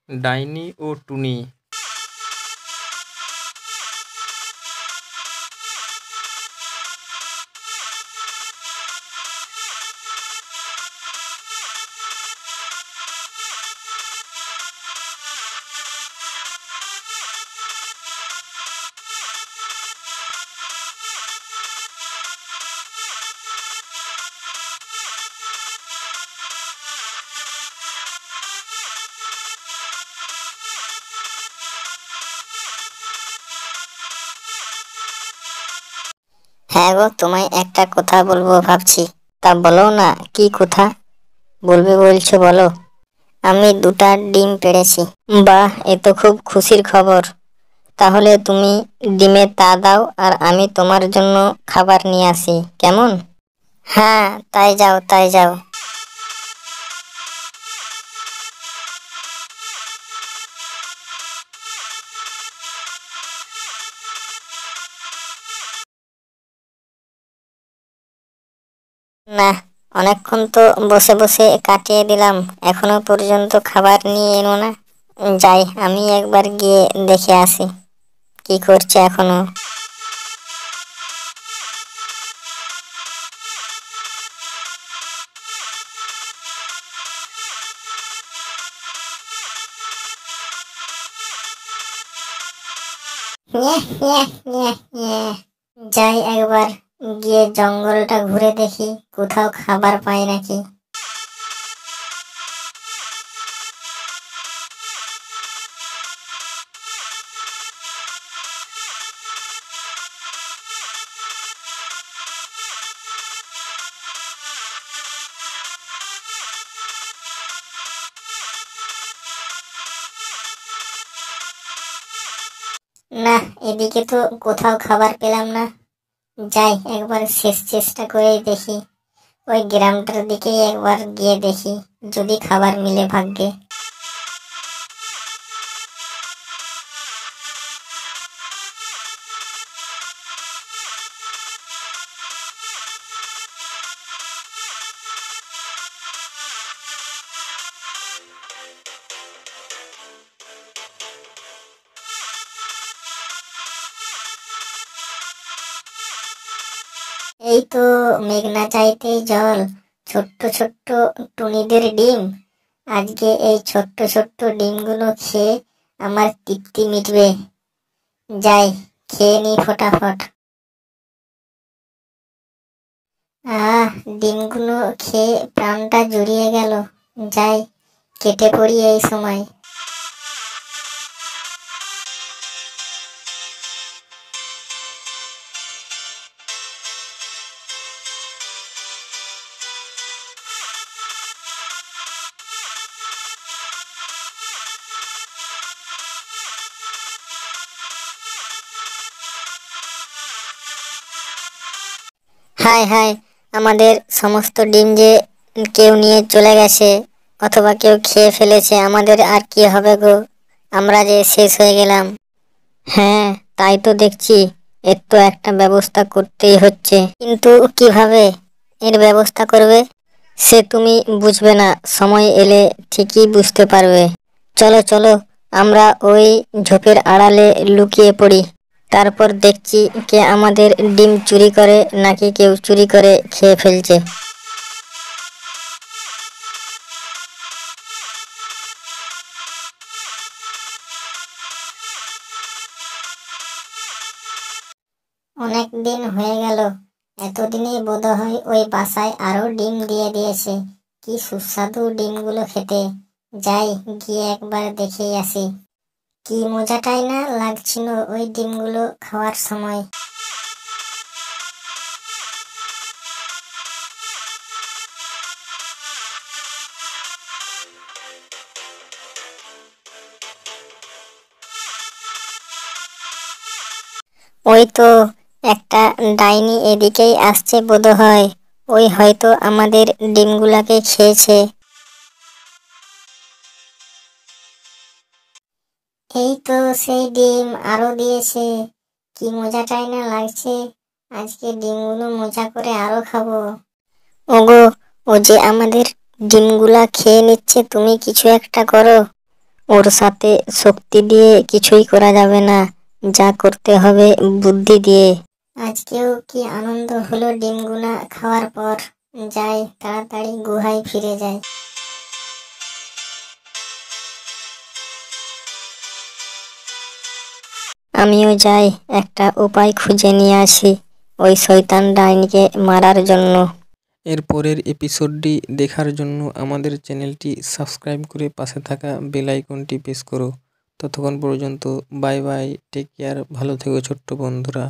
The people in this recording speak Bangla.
ডাইনি ও টুনি। হ্যাঁ গো, তোমায় একটা কথা বলবো ভাবছি। তা বলো না, কি কথা বলবে বলছো বলো। আমি 2টা ডিম পেড়েছি। বাহ, এ তো খুব খুশির খবর। তাহলে তুমি ডিমে তা দাও আর আমি তোমার জন্য খাবার নিয়ে আসি, কেমন? হ্যাঁ, তাই যাও তাই যাও। না, অনেকক্ষণ তো বসে বসে কাটিয়ে দিলাম, এখনো পর্যন্ত খাবার নিয়ে এলো না। যাই, আমি একবার গিয়ে দেখে আসি কি করছে এখনো। যাই একবার গিয়ে জঙ্গলটা ঘুরে দেখি, কোথাও খাবার পাই নাকি। না, এদিকে তো কোথাও খাবার পেলাম না। যাই একবার শেষ চেষ্টা করেই দেখি, ওই গ্রামটার দিকেই একবার গিয়ে দেখি যদি খাবার মিলে ভাগ্যে। এই তো মেঘনা চাইতেই জল, ছোট্ট ছোট্ট টুনিদের ডিম। আজকে এই ছোট্ট ছোট্ট ডিমগুলো খেয়ে আমার তৃপ্তি মিটবে। যাই, খেয়ে নি ফটাফট। আহ, ডিমগুলো খেয়ে প্রাণটা জুড়িয়ে গেল। যাই, কেটে পড়ি এই সময়। হায় হায়, আমাদের সমস্ত ডিম যে কেউ নিয়ে চলে গেছে, অথবা কেউ খেয়ে ফেলেছে। আমাদের আর কি হবে গো, আমরা যে শেষ হয়ে গেলাম। হ্যাঁ, তাই তো দেখছি। এর তো একটা ব্যবস্থা করতেই হচ্ছে, কিন্তু কিভাবে এর ব্যবস্থা করবে সে তুমি বুঝবে না, সময় এলে ঠিকই বুঝতে পারবে। চলো চলো, আমরা ওই ঝোপের আড়ালে লুকিয়ে পড়ি। তারপর দেখছি কে আমাদের ডিম চুরি করে নাকি কেউ চুরি করে খেয়ে ফেলছে। অনেক দিন হয়ে গেল, এতদিনে বোধহয় ওই বাসায় আরো ডিম দিয়ে দিয়েছে। কি সুস্বাদু ডিমগুলো খেতে। যাই, গিয়ে একবার দেখে আসি। কি মজাটাই না লাগছিল ওই ডিমগুলো খাওয়ার সময়। ওই তো একটা ডাইনি এদিকেই আসছে বোধহয়। ওই হয়তো আমাদের ডিমগুলাকে খেয়েছে। এই তো সেই ডিম আরো দিয়েছে। কি মজাটাই না লাগছে। আজকে ডিমগুলো মজা করে আরো খাবো। ওগো, ও যে আমাদের ডিমগুলা খেয়ে নিচ্ছে, তুমি কিছু একটা করো। ওর সাথে শক্তি দিয়ে কিছুই করা যাবে না, যা করতে হবে বুদ্ধি দিয়ে। আজকেও কি আনন্দ হলো ডিমগুলা খাওয়ার পর। যাই তাড়াতাড়ি গুহায় ফিরে যাই। আমিও যাই, একটা উপায় খুঁজে নিয়ে আসি ওই শয়তান ডাইনিকে মারার জন্য। এর পরের এপিসোডটি দেখার জন্য আমাদের চ্যানেলটি সাবস্ক্রাইব করে পাশে থাকা বেল আইকনটি প্রেস করো। ততক্ষণ পর্যন্ত বাই বাই, টেক কেয়ার, ভালো থেকো ছোট্ট বন্ধুরা।